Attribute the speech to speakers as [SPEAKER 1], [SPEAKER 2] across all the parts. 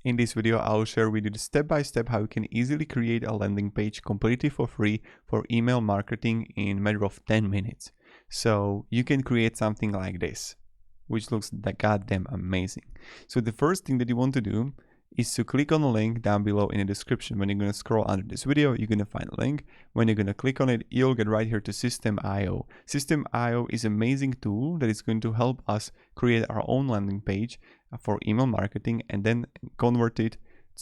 [SPEAKER 1] In this video, I'll share with you the step-by-step how you can easily create a landing page completely for free for email marketing in a matter of 10 minutes. So you can create something like this, which looks goddamn amazing. So the first thing that you want to do is to click on the link down below in the description. When you're going to scroll under this video, you're going to find a link. When you're going to click on it, you'll get right here to System.io. System.io is an amazing tool that is going to help us create our own landing page for email marketing and then convert it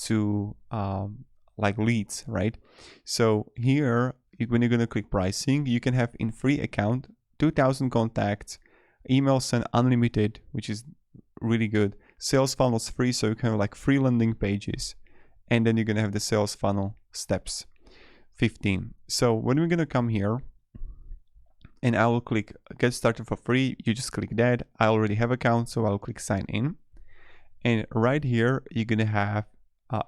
[SPEAKER 1] to like leads, right? So here, when you're going to click pricing, you can have in free account 2,000 contacts, email sent unlimited, which is really good. Sales funnels free, so you can have like free landing pages, and then you're gonna have the sales funnel steps 15. So when we're gonna come here and I will click get started for free, you just click that. I already have account, so I'll click sign in, and right here you're gonna have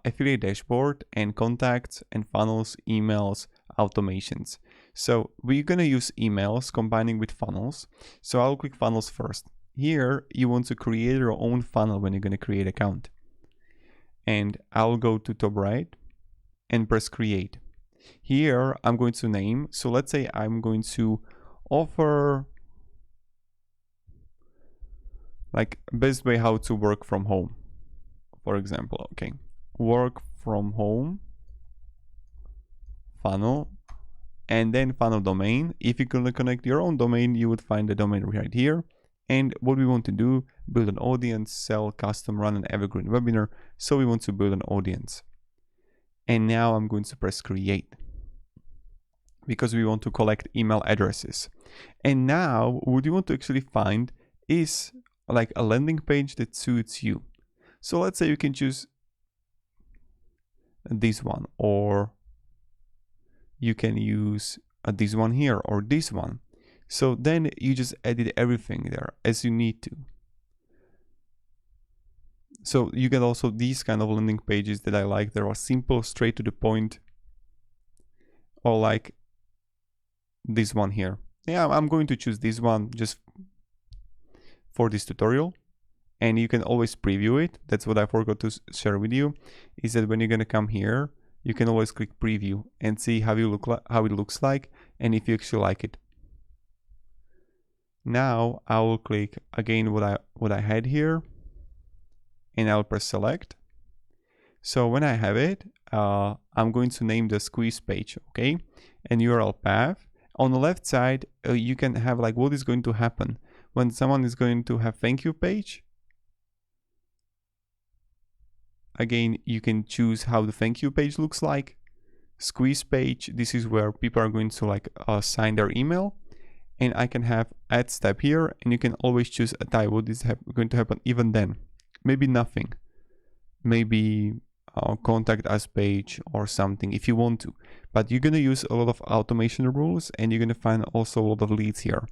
[SPEAKER 1] affiliate dashboard and contacts and funnels, emails, automations. So we're gonna use emails combining with funnels, so I'll click funnels first. Here, you want to create your own funnel when you're going to create account. And I'll go to top right and press create. Here, I'm going to name. So let's say I'm going to offer like best way how to work from home. For example, okay. Work from home funnel and then funnel domain. If you're going to connect your own domain, you would find the domain right here. And what we want to do, build an audience, sell, custom, run an evergreen webinar. So we want to build an audience. And now I'm going to press create because we want to collect email addresses. And now what you want to actually find is like a landing page that suits you. So let's say you can choose this one, or you can use this one here or this one. So then you just edit everything there as you need to. So you get also these kind of landing pages that I like. They are simple, straight to the point, or like this one here. Yeah, I'm going to choose this one just for this tutorial. And you can always preview it. That's what I forgot to share with you, is that when you're gonna come here, you can always click preview and see how it looks like, and if you actually like it. Now I will click again what I had here, and I'll press select. So when I have it, I'm going to name the squeeze page, okay? And URL path. On the left side, you can have like what is going to happen when someone is going to have thank you page. Again, you can choose how the thank you page looks like. Squeeze page, this is where people are going to like sign their email. And I can have add step here, and you can always choose a type. What is going to happen even then? Maybe nothing. Maybe contact us page or something if you want to. But you're going to use a lot of automation rules, and you're going to find also a lot of leads here.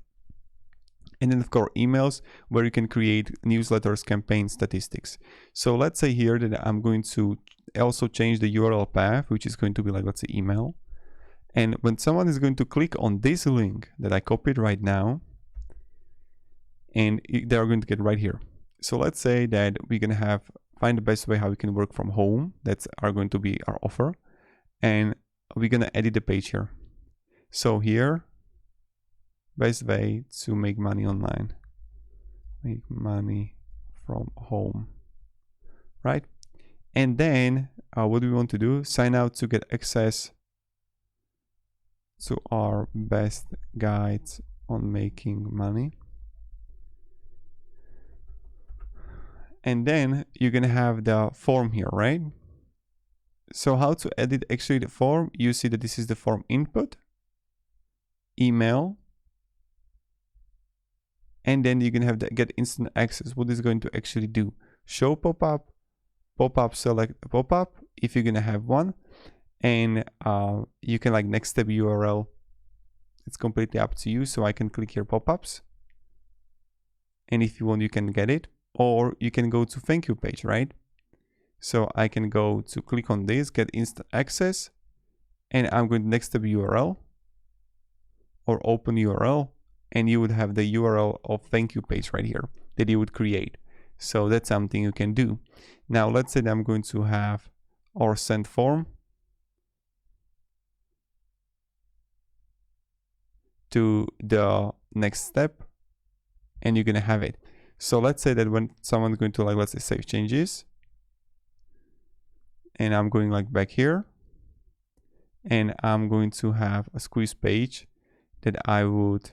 [SPEAKER 1] And then of course emails, where you can create newsletters, campaign statistics. So let's say here that I'm going to also change the URL path, which is going to be like, let's say email. And when someone is going to click on this link that I copied right now, and they're going to get right here. So let's say that we're going to find the best way how we can work from home. That's going to be our offer. And we're going to edit the page here. So here, best way to make money online. Make money from home, right? And then what do we want to do? Sign out to get access to our best guides on making money. And then you're gonna have the form here, right? So how to edit actually the form? You see that this is the form input, email, and then you're gonna have the get instant access. What is going to actually do? Show pop-up, pop-up, select a pop-up if you're gonna have one. And you can like next step URL. It's completely up to you. So I can click here pop-ups. And if you want, you can get it. Or you can go to thank you page, right? So I can go to click on this, get instant access. And I'm going to next step URL or open URL. And you would have the URL of thank you page right here that you would create. So that's something you can do. Now let's say that I'm going to have our send form to the next step, and you're gonna have it. So let's say that when someone's going to, like, let's say save changes, and I'm going like back here, and I'm going to have a squeeze page that I would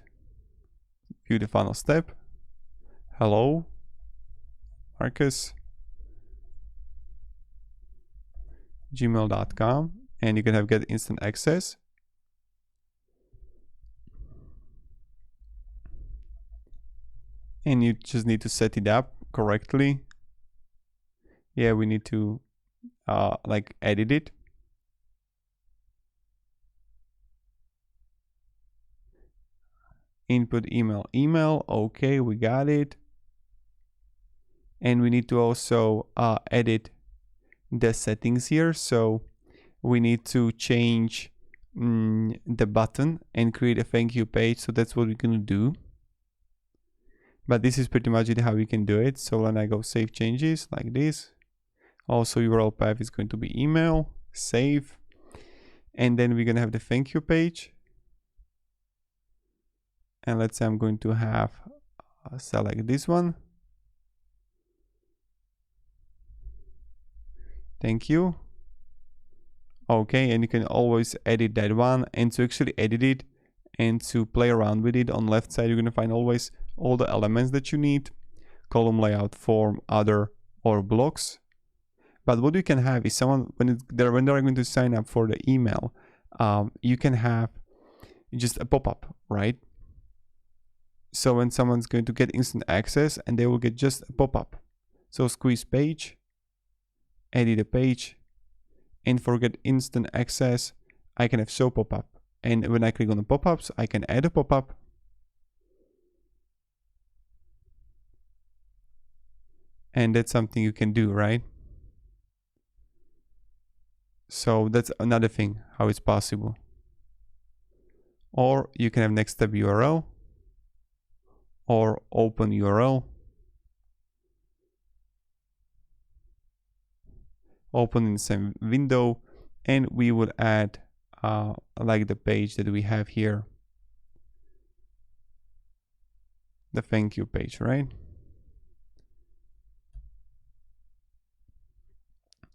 [SPEAKER 1] view the final step. Hello, Marcus, gmail.com, and you can have get instant access. And you just need to set it up correctly. Yeah, we need to like edit it. Input email, okay, we got it. And we need to also edit the settings here. So we need to change the button and create a thank you page. So that's what we're gonna do. But this is pretty much it how we can do it. So when I go save changes like this, also URL path is going to be email, save, and then we're gonna have the thank you page. And let's say I'm going to have select this one. Thank you. Okay, and you can always edit that one. And to actually edit it and to play around with it, on left side you're going to find always all the elements that you need: column layout, form, other, or blocks. But what you can have is someone, when they're going to sign up for the email, you can have just a pop-up, right? So when someone's going to get instant access, and they will get just a pop-up. So squeeze page, edit a page, and for get instant access, I can have show pop-up. And when I click on the pop-ups, I can add a pop-up. And that's something you can do, right? So that's another thing, how it's possible. Or you can have next step URL, or open URL, open in the same window, and we would add like the page that we have here, the thank you page, right?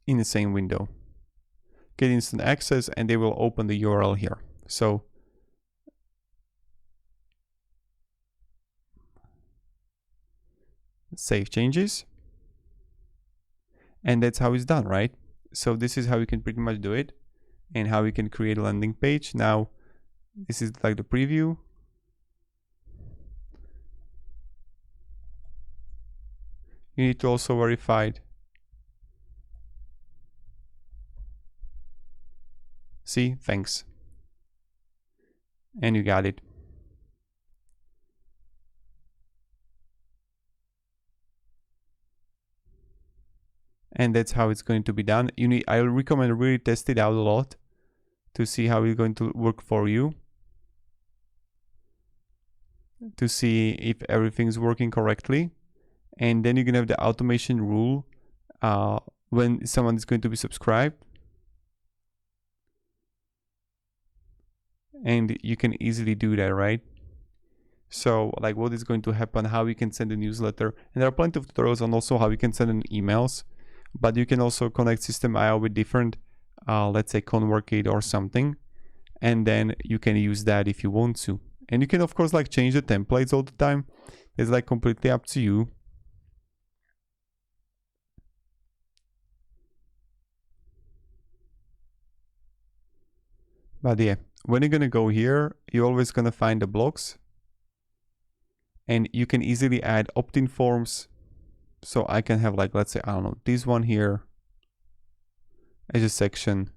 [SPEAKER 1] In the same window. Get instant access, and they will open the URL here. So save changes, and that's how it's done, right? So this is how you can pretty much do it, and how you can create a landing page. Now this is like the preview. You need to also verify it. See, thanks, and you got it. And that's how it's going to be done. I recommend really test it out a lot to see how it's going to work for you, to see if everything's working correctly. And then you're gonna have the automation rule when someone is going to be subscribed, and you can easily do that, right? So like what is going to happen, how you can send a newsletter, and there are plenty of tutorials on also how you can send in emails, but you can also connect System.io with different let's say ConvertKit or something, and then you can use that if you want to. And you can of course like change the templates all the time. It's like completely up to you. But yeah, when you're gonna go here, you're always gonna find the blocks, and you can easily add opt-in forms. So I can have like, let's say, I don't know, this one here as a section,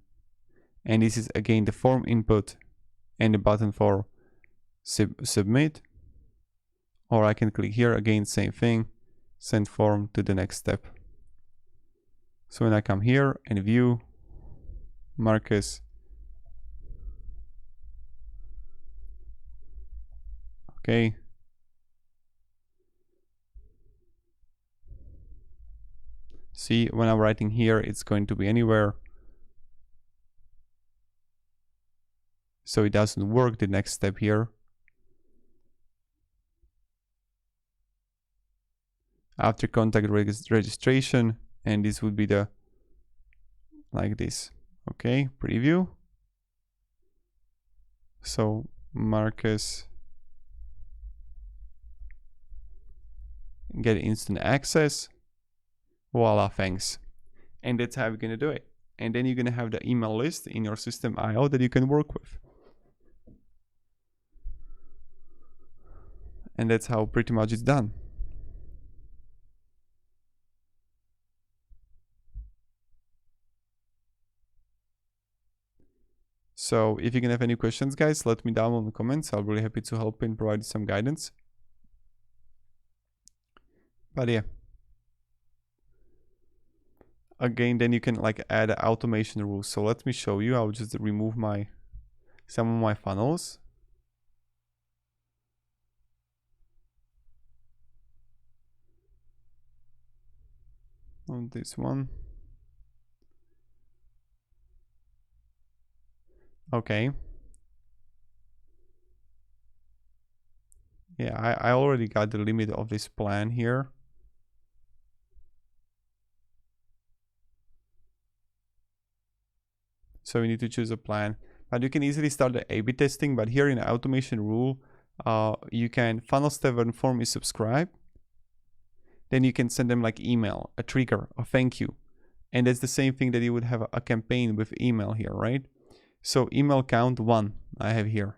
[SPEAKER 1] and this is again the form input and the button for submit. Or I can click here again, same thing, send form to the next step. So when I come here and view Marcus, okay, See, when I'm writing here, it's going to be anywhere. So it doesn't work, the next step here. After contact registration, and this would be the, like this. Okay, preview. So Marcus, get instant access. Voila, thanks. And that's how you're gonna do it. And then you're gonna have the email list in your system IO that you can work with. And that's how pretty much it's done. So if you can have any questions, guys, let me down in the comments. I'll be really happy to help and provide some guidance. But yeah. Again, then you can like add automation rules. So let me show you. I'll just remove some of my funnels. On this one. Okay. Yeah, I already got the limit of this plan here. So we need to choose a plan. But you can easily start the A/B testing. But here in the automation rule, you can funnel step 1 form is subscribe. Then you can send them like email, a trigger, a thank you. And that's the same thing that you would have a campaign with email here, right? So email count 1 I have here.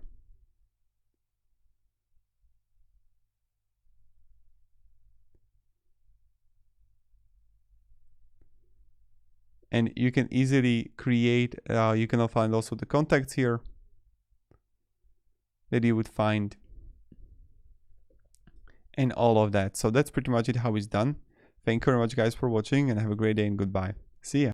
[SPEAKER 1] And you can easily create, you can find also the contacts here that you would find. And all of that. So that's pretty much it how it's done. Thank you very much guys for watching and have a great day and goodbye. See ya.